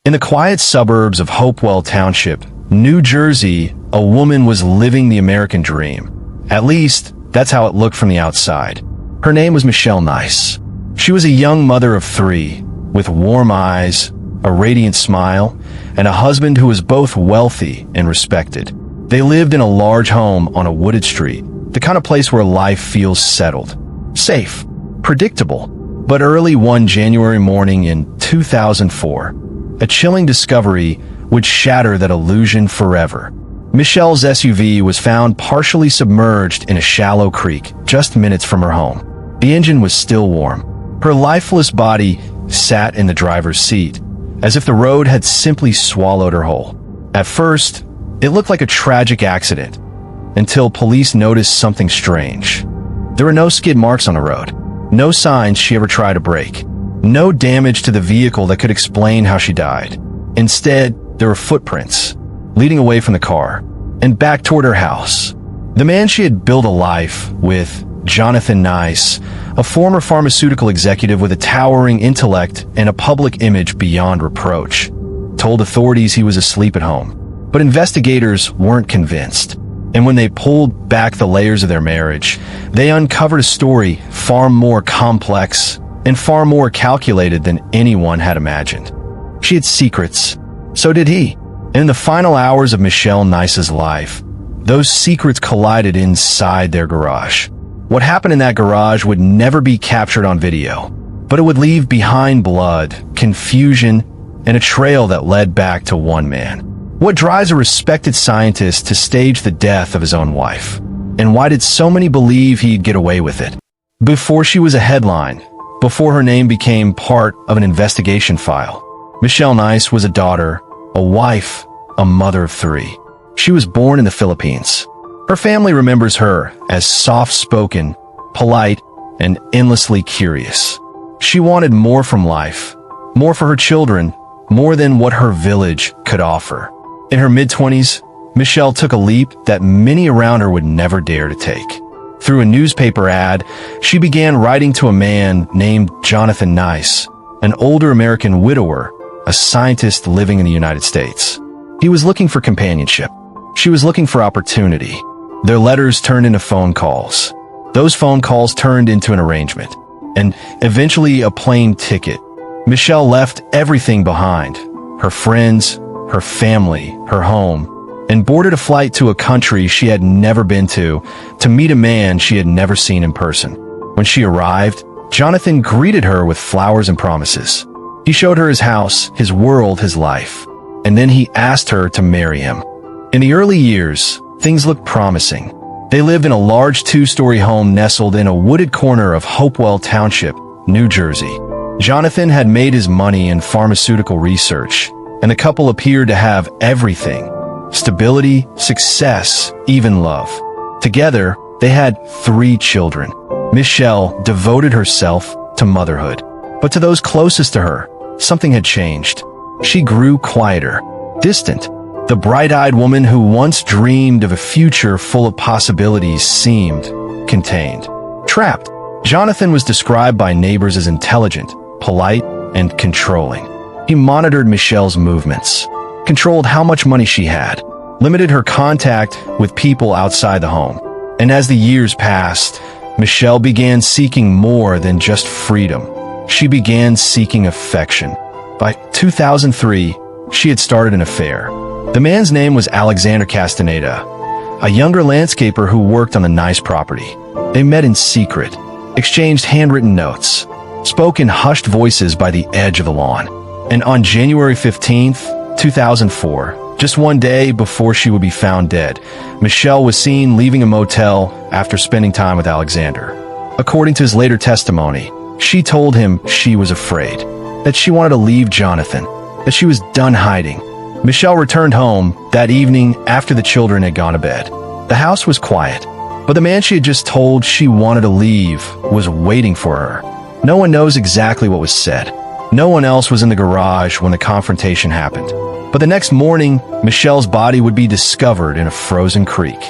In the quiet suburbs of Hopewell Township, New Jersey, a woman was living the American dream. At least, that's how it looked from the outside. Her name was Michelle Nyce. She was a young mother of 3, with warm eyes, a radiant smile, and a husband who was both wealthy and respected. They lived in a large home on a wooded street, the kind of place where life feels settled, safe, predictable. But early one January morning in 2004, a chilling discovery would shatter that illusion forever. Michelle's SUV was found partially submerged in a shallow creek just minutes from her home. The engine was still warm. Her lifeless body sat in the driver's seat, as if the road had simply swallowed her whole. At first, it looked like a tragic accident, until police noticed something strange. There were no skid marks on the road, no signs she ever tried to brake, no damage to the vehicle that could explain how she died. Instead, there were footprints, leading away from the car, and back toward her house. The man she had built a life with, Jonathan Nyce, a former pharmaceutical executive with a towering intellect and a public image beyond reproach, told authorities he was asleep at home. But investigators weren't convinced. And when they pulled back the layers of their marriage, they uncovered a story far more complex and far more calculated than anyone had imagined. She had secrets. So did he. And in the final hours of Michelle Nyce's life, those secrets collided inside their garage. What happened in that garage would never be captured on video, but it would leave behind blood, confusion, and a trail that led back to one man. What drives a respected scientist to stage the death of his own wife? And why did so many believe he'd get away with it? Before she was a headline, before her name became part of an investigation file, Michelle Nyce was a daughter, a wife, a mother of 3. She was born in the Philippines. Her family remembers her as soft-spoken, polite, and endlessly curious. She wanted more from life, more for her children, more than what her village could offer. In her mid-20s, Michelle took a leap that many around her would never dare to take. Through a newspaper ad, she began writing to a man named Jonathan Nyce, an older American widower, a scientist living in the United States. He was looking for companionship. She was looking for opportunity. Their letters turned into phone calls. Those phone calls turned into an arrangement, and eventually a plane ticket. Michelle left everything behind, her friends, her family, her home, and boarded a flight to a country she had never been to meet a man she had never seen in person. When she arrived, Jonathan greeted her with flowers and promises. He showed her his house, his world, his life, and then he asked her to marry him. In the early years, things looked promising. They lived in a large 2-story home nestled in a wooded corner of Hopewell Township, New Jersey. Jonathan had made his money in pharmaceutical research, and the couple appeared to have everything: stability, success, even love. Together, they had 3 children. Michelle devoted herself to motherhood. But to those closest to her, something had changed. She grew quieter, distant. The bright-eyed woman who once dreamed of a future full of possibilities seemed contained, trapped. Jonathan was described by neighbors as intelligent, polite, and controlling. He monitored Michelle's movements, controlled how much money she had, limited her contact with people outside the home. And as the years passed, Michelle began seeking more than just freedom. She began seeking affection. By 2003, she had started an affair. The man's name was Alexander Castaneda, a younger landscaper who worked on the Nyce property. They met in secret, exchanged handwritten notes, spoke in hushed voices by the edge of the lawn. And on January 15th, 2004, just one day before she would be found dead, Michelle was seen leaving a motel after spending time with Alexander. According to his later testimony, she told him she was afraid, that she wanted to leave Jonathan, that she was done hiding. Michelle returned home that evening after the children had gone to bed. The house was quiet, but the man she had just told she wanted to leave was waiting for her. No one knows exactly what was said. No one else was in the garage when the confrontation happened. But the next morning, Michelle's body would be discovered in a frozen creek.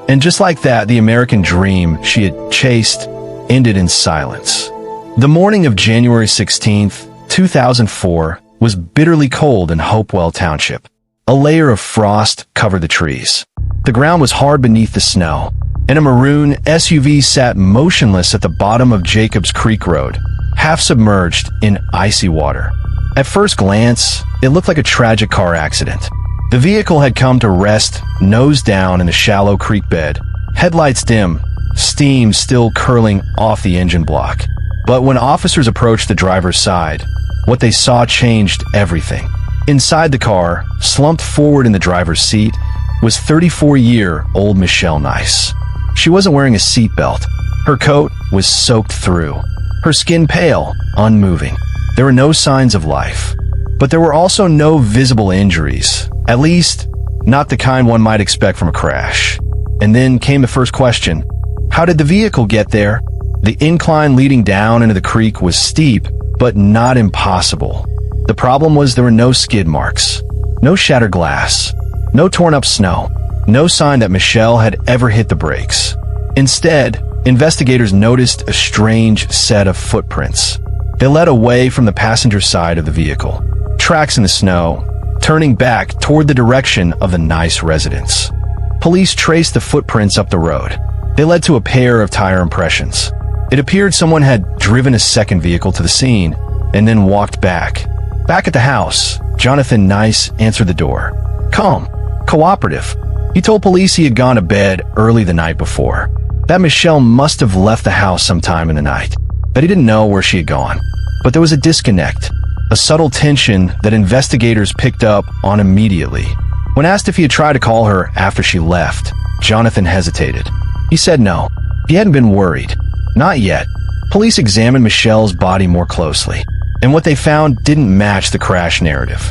And just like that, the American dream she had chased ended in silence. The morning of January 16th, 2004, was bitterly cold in Hopewell Township. A layer of frost covered the trees. The ground was hard beneath the snow, and a maroon SUV sat motionless at the bottom of Jacobs Creek Road, half submerged in icy water. At first glance, it looked like a tragic car accident. The vehicle had come to rest nose down in the shallow creek bed, headlights dim, steam still curling off the engine block. But when officers approached the driver's side, what they saw changed everything. Inside the car, slumped forward in the driver's seat, was 34-year-old Michelle Nyce. She wasn't wearing a seatbelt. Her coat was soaked through. Her skin pale, unmoving. There were no signs of life. But there were also no visible injuries, at least not the kind one might expect from a crash. And then came the first question. How did the vehicle get there? The incline leading down into the creek was steep, but not impossible. The problem was there were no skid marks, no shattered glass, no torn up snow, no sign that Michelle had ever hit the brakes. Instead, investigators noticed a strange set of footprints. They led away from the passenger side of the vehicle, tracks in the snow, turning back toward the direction of the Nyce residence. Police traced the footprints up the road. They led to a pair of tire impressions. It appeared someone had driven a second vehicle to the scene and then walked back. Back at the house, Jonathan Nyce answered the door. Calm, cooperative. He told police he had gone to bed early the night before, that Michelle must have left the house sometime in the night, that he didn't know where she had gone. But there was a disconnect, a subtle tension that investigators picked up on immediately. When asked if he had tried to call her after she left, Jonathan hesitated. He said no. He hadn't been worried. Not yet. Police examined Michelle's body more closely, and what they found didn't match the crash narrative.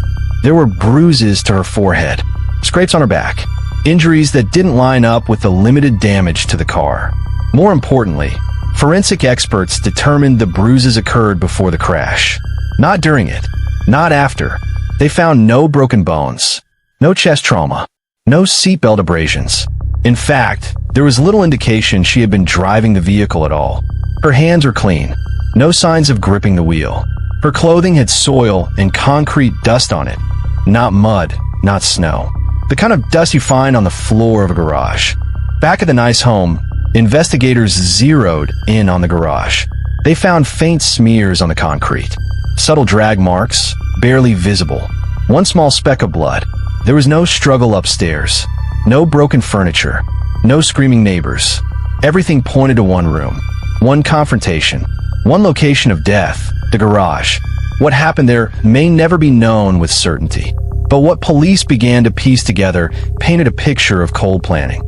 There were bruises to her forehead, scrapes on her back, injuries that didn't line up with the limited damage to the car. More importantly, forensic experts determined the bruises occurred before the crash, not during it, not after. They found no broken bones, no chest trauma, no seatbelt abrasions. In fact, there was little indication she had been driving the vehicle at all. Her hands were clean, no signs of gripping the wheel. Her clothing had soil and concrete dust on it, not mud, not snow. The kind of dust you find on the floor of a garage. Back at the Nyce home, investigators zeroed in on the garage. They found faint smears on the concrete, subtle drag marks, barely visible. One small speck of blood. There was no struggle upstairs, no broken furniture, no screaming neighbors. Everything pointed to one room, one confrontation, one location of death, the garage. What happened there may never be known with certainty, but what police began to piece together painted a picture of cold planning.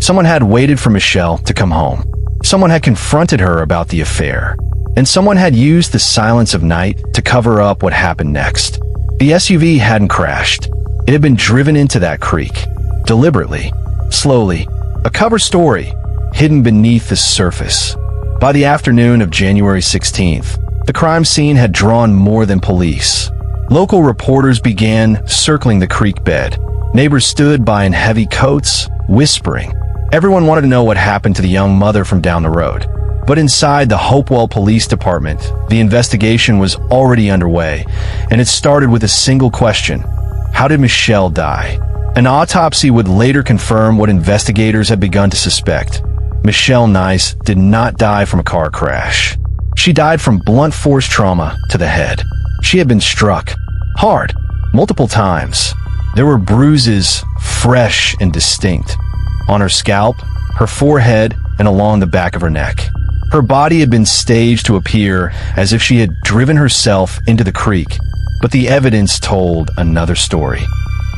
Someone had waited for Michelle to come home. Someone had confronted her about the affair, and someone had used the silence of night to cover up what happened next. The SUV hadn't crashed. It had been driven into that creek, deliberately, slowly, a cover story hidden beneath the surface. By the afternoon of January 16th, the crime scene had drawn more than police. Local reporters began circling the creek bed. Neighbors stood by in heavy coats, whispering. Everyone wanted to know what happened to the young mother from down the road. But inside the Hopewell Police Department, the investigation was already underway, and it started with a single question. How did Michelle die? An autopsy would later confirm what investigators had begun to suspect. Michelle Nyce did not die from a car crash. She died from blunt force trauma to the head. She had been struck hard, multiple times. There were bruises, fresh and distinct, on her scalp, her forehead, and along the back of her neck. Her body had been staged to appear as if she had driven herself into the creek, but the evidence told another story.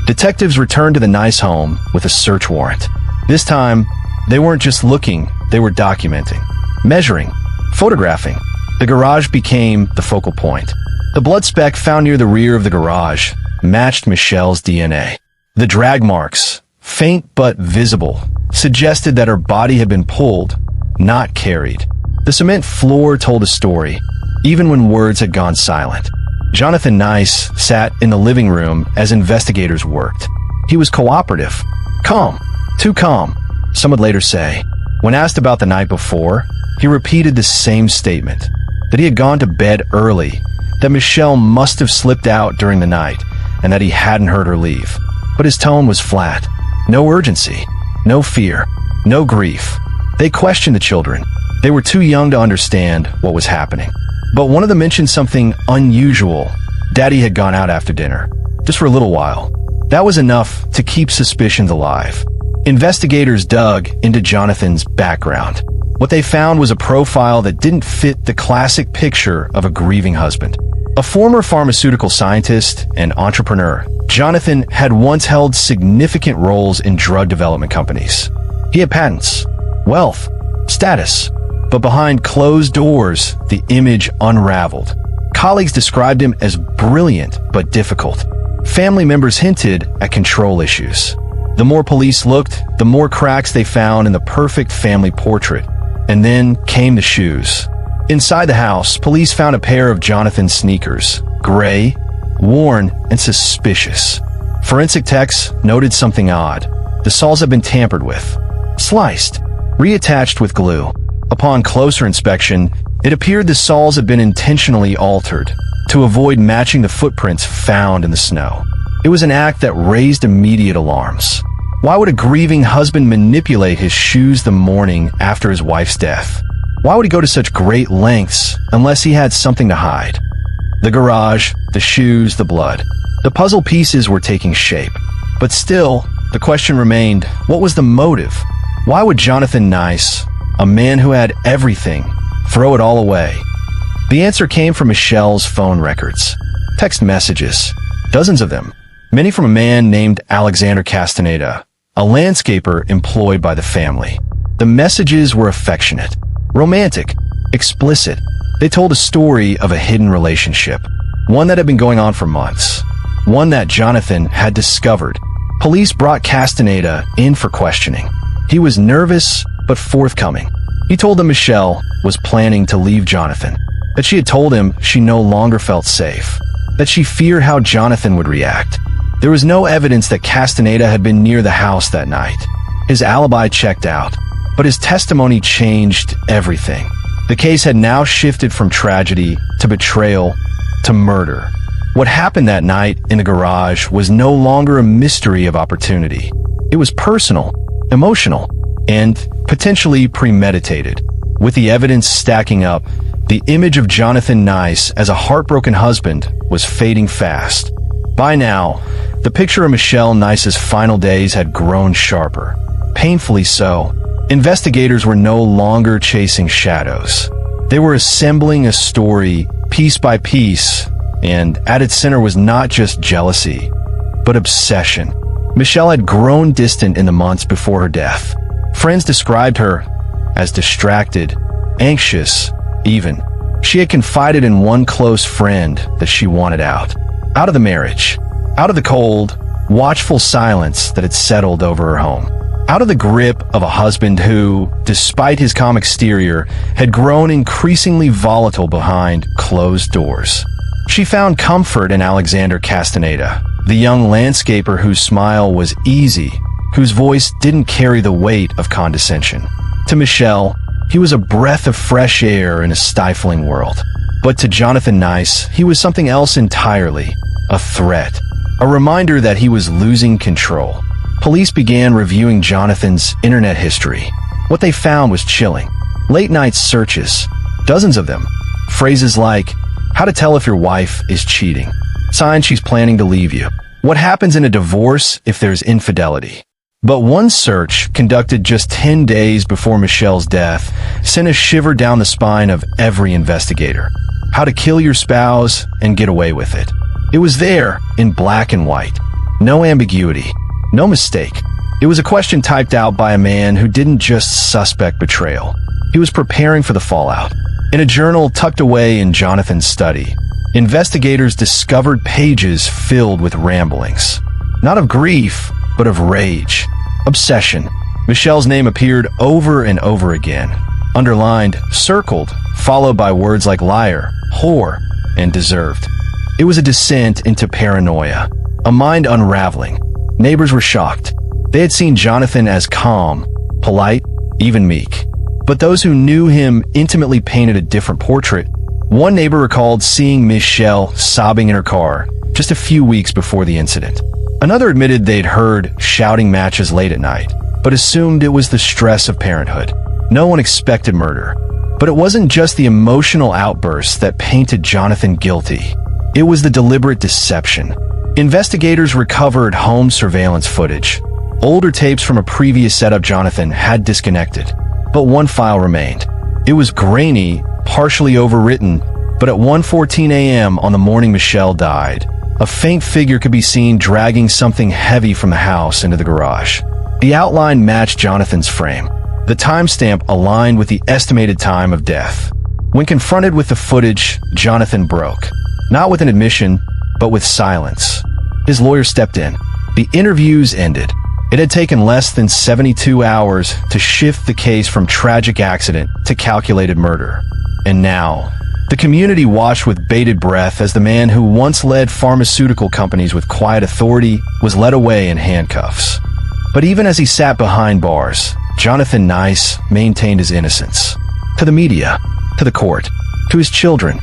Detectives returned to the Nyce home with a search warrant. This time, they weren't just looking, they were documenting, measuring, photographing. The garage became the focal point. The blood speck found near the rear of the garage matched Michelle's DNA. The drag marks, faint but visible, suggested that her body had been pulled, not carried. The cement floor told a story, even when words had gone silent. Jonathan Nyce sat in the living room as investigators worked. He was cooperative, calm, too calm, some would later say. When asked about the night before, he repeated the same statement, that he had gone to bed early that Michelle must have slipped out during the night and that he hadn't heard her leave. But his tone was flat. No urgency, no fear, no grief. They questioned the children. They were too young to understand what was happening. But one of them mentioned something unusual. Daddy had gone out after dinner, just for a little while. That was enough to keep suspicions alive. Investigators dug into Jonathan's background. What they found was a profile that didn't fit the classic picture of a grieving husband. A former pharmaceutical scientist and entrepreneur, Jonathan had once held significant roles in drug development companies. He had patents, wealth, status, but behind closed doors, the image unraveled. Colleagues described him as brilliant but difficult. Family members hinted at control issues. The more police looked, the more cracks they found in the perfect family portrait. And then came the shoes. Inside the house, police found a pair of Jonathan's sneakers, gray, worn, and suspicious. Forensic techs noted something odd. The soles had been tampered with, sliced, reattached with glue. Upon closer inspection, it appeared the soles had been intentionally altered to avoid matching the footprints found in the snow. It was an act that raised immediate alarms. Why would a grieving husband manipulate his shoes the morning after his wife's death? Why would he go to such great lengths unless he had something to hide? The garage, the shoes, the blood. The puzzle pieces were taking shape. But still, the question remained, what was the motive? Why would Jonathan Nyce, a man who had everything, throw it all away? The answer came from Michelle's phone records. Text messages, dozens of them, many from a man named Alexander Castaneda, a landscaper employed by the family. The messages were affectionate, romantic, explicit. They told a story of a hidden relationship, one that had been going on for months, one that Jonathan had discovered. Police brought Castaneda in for questioning. He was nervous but forthcoming. He told them Michelle was planning to leave Jonathan, that she had told him she no longer felt safe, that she feared how Jonathan would react. There was no evidence that Castaneda had been near the house that night. His alibi checked out, but his testimony changed everything. The case had now shifted from tragedy to betrayal to murder. What happened that night in the garage was no longer a mystery of opportunity. It was personal, emotional, and potentially premeditated. With the evidence stacking up, the image of Jonathan Nyce as a heartbroken husband was fading fast. By now, the picture of Michelle Nyce's final days had grown sharper. Painfully so. Investigators were no longer chasing shadows. They were assembling a story piece by piece, and at its center was not just jealousy, but obsession. Michelle had grown distant in the months before her death. Friends described her as distracted, anxious, even. She had confided in one close friend that she wanted out of the marriage, out of the cold, watchful silence that had settled over her home, out of the grip of a husband who, despite his calm exterior, had grown increasingly volatile behind closed doors. She found comfort in Alexander Castaneda, the young landscaper whose smile was easy, whose voice didn't carry the weight of condescension. To Michelle, he was a breath of fresh air in a stifling world. But to Jonathan Nyce, he was something else entirely, a threat, a reminder that he was losing control. Police began reviewing Jonathan's internet history. What they found was chilling. Late-night searches, dozens of them. Phrases like, how to tell if your wife is cheating, signs she's planning to leave you, what happens in a divorce if there's infidelity. But one search, conducted just 10 days before Michelle's death, sent a shiver down the spine of every investigator. How to kill your spouse and get away with it. It was there, in black and white. No ambiguity. No mistake. It was a question typed out by a man who didn't just suspect betrayal. He was preparing for the fallout. In a journal tucked away in Jonathan's study, investigators discovered pages filled with ramblings. Not of grief, but of rage. Obsession. Michelle's name appeared over and over again. Underlined, circled, followed by words like liar, whore, and deserved. It was a descent into paranoia, a mind unraveling. Neighbors were shocked. They had seen Jonathan as calm, polite, even meek. But those who knew him intimately painted a different portrait. One neighbor recalled seeing Michelle sobbing in her car just a few weeks before the incident. Another admitted they'd heard shouting matches late at night, but assumed it was the stress of parenthood. No one expected murder. But it wasn't just the emotional outbursts that painted Jonathan guilty. It was the deliberate deception. Investigators recovered home surveillance footage. Older tapes from a previous setup Jonathan had disconnected, but one file remained. It was grainy, partially overwritten, but at 1:14 a.m. on the morning Michelle died, a faint figure could be seen dragging something heavy from the house into the garage. The outline matched Jonathan's frame. The timestamp aligned with the estimated time of death. When confronted with the footage, Jonathan broke. Not with an admission, but with silence. His lawyer stepped in. The interviews ended. It had taken less than 72 hours to shift the case from tragic accident to calculated murder. And now, the community watched with bated breath as the man who once led pharmaceutical companies with quiet authority was led away in handcuffs. But even as he sat behind bars, Jonathan Nyce maintained his innocence. To the media, to the court, to his children.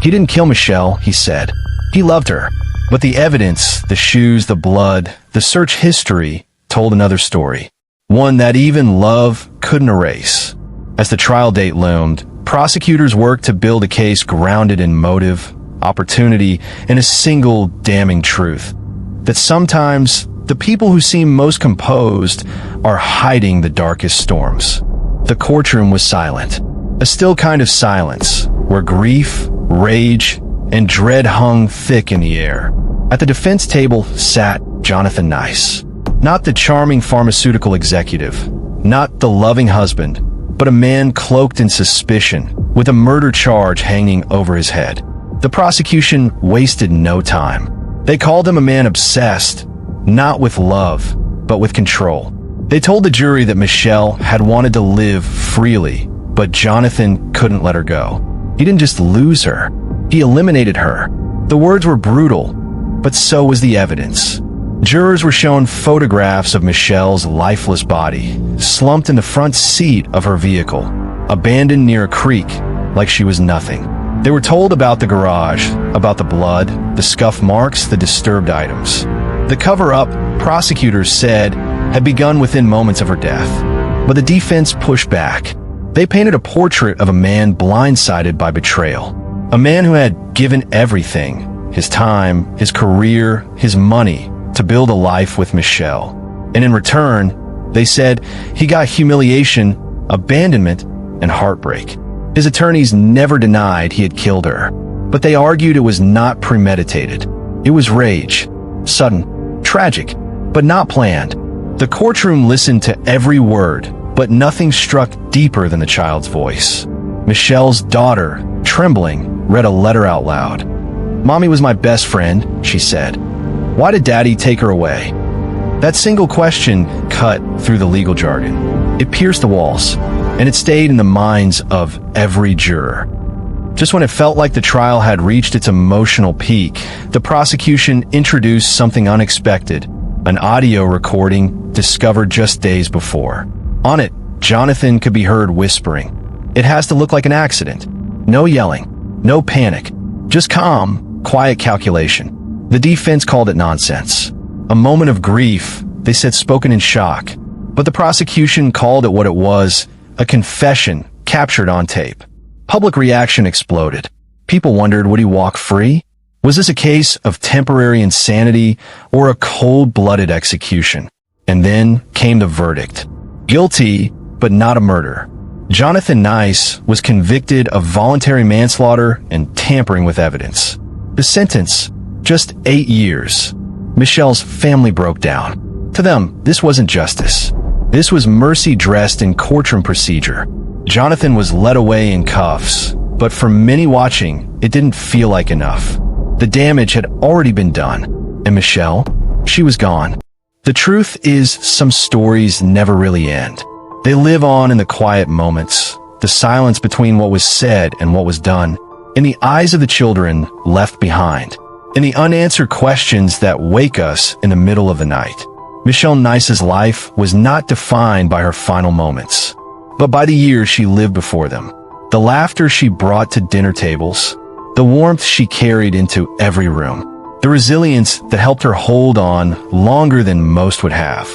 He didn't kill Michelle, he said. He loved her. But the evidence, the shoes, the blood, the search history told another story. One that even love couldn't erase. As the trial date loomed, prosecutors worked to build a case grounded in motive, opportunity, and a single damning truth. That sometimes the people who seem most composed are hiding the darkest storms. The courtroom was silent. A still kind of silence, where grief, rage, and dread hung thick in the air. At the defense table sat Jonathan Nyce. Not the charming pharmaceutical executive, not the loving husband, but a man cloaked in suspicion, with a murder charge hanging over his head. The prosecution wasted no time. They called him a man obsessed, not with love, but with control. They told the jury that Michelle had wanted to live freely, but Jonathan couldn't let her go. He didn't just lose her, he eliminated her. The words were brutal, but so was the evidence. Jurors were shown photographs of Michelle's lifeless body, slumped in the front seat of her vehicle, abandoned near a creek like she was nothing. They were told about the garage, about the blood, the scuff marks, the disturbed items. The cover-up, prosecutors said, had begun within moments of her death. But the defense pushed back. They painted a portrait of a man blindsided by betrayal. A man who had given everything, his time, his career, his money, to build a life with Michelle. And in return, they said he got humiliation, abandonment, and heartbreak. His attorneys never denied he had killed her, but they argued it was not premeditated. It was rage, sudden, tragic, but not planned. The courtroom listened to every word, but nothing struck deeper than the child's voice. Michelle's daughter, trembling, read a letter out loud. "Mommy was my best friend," she said. "Why did Daddy take her away?" That single question cut through the legal jargon. It pierced the walls, and it stayed in the minds of every juror. Just when it felt like the trial had reached its emotional peak, the prosecution introduced something unexpected, an audio recording discovered just days before. On it, Jonathan could be heard whispering, "It has to look like an accident." No yelling, no panic, just calm, quiet calculation. The defense called it nonsense. A moment of grief, they said, spoken in shock. But the prosecution called it what it was, a confession captured on tape. Public reaction exploded. People wondered, would he walk free? Was this a case of temporary insanity or a cold-blooded execution? And then came the verdict. Guilty, but not a murder. Jonathan Nyce was convicted of voluntary manslaughter and tampering with evidence. The sentence, just 8 years. Michelle's family broke down. To them, this wasn't justice. This was mercy dressed in courtroom procedure. Jonathan was led away in cuffs, but for many watching, it didn't feel like enough. The damage had already been done. And Michelle? She was gone. The truth is, some stories never really end. They live on in the quiet moments, the silence between what was said and what was done, in the eyes of the children left behind, in the unanswered questions that wake us in the middle of the night. Michelle Nyce's life was not defined by her final moments, but by the years she lived before them. the laughter she brought to dinner tables, the warmth she carried into every room, the resilience that helped her hold on longer than most would have.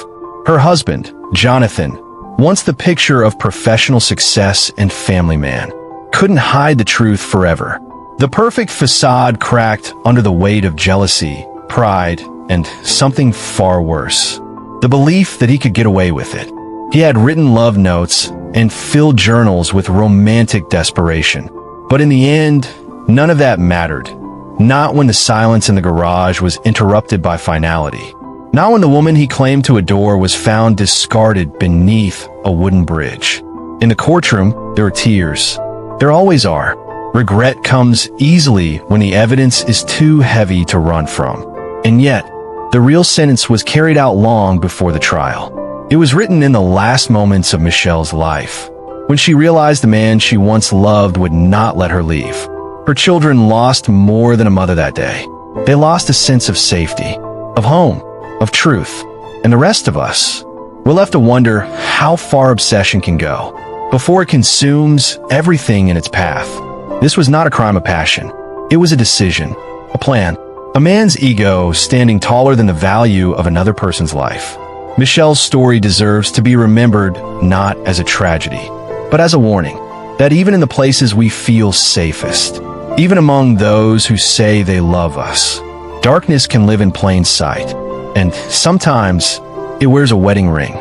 Her husband, Jonathan, once the picture of professional success and family man, couldn't hide the truth forever. The perfect facade cracked under the weight of jealousy, pride, and something far worse. The belief that he could get away with it. He had written love notes and filled journals with romantic desperation. But in the end, none of that mattered. Not when the silence in the garage was interrupted by finality. Not when the woman he claimed to adore was found discarded beneath a wooden bridge. In the courtroom, there were tears. There always are. Regret comes easily when the evidence is too heavy to run from. And yet, the real sentence was carried out long before the trial. It was written in the last moments of Michelle's life, when she realized the man she once loved would not let her leave. Her children lost more than a mother that day. They lost a sense of safety, of home, of truth. And the rest of us, we're left to wonder how far obsession can go before it consumes everything in its path. This was not a crime of passion. It was a decision, a plan, a man's ego standing taller than the value of another person's life. Michelle's story deserves to be remembered not as a tragedy, but as a warning that even in the places we feel safest, even among those who say they love us, darkness can live in plain sight, and sometimes it wears a wedding ring.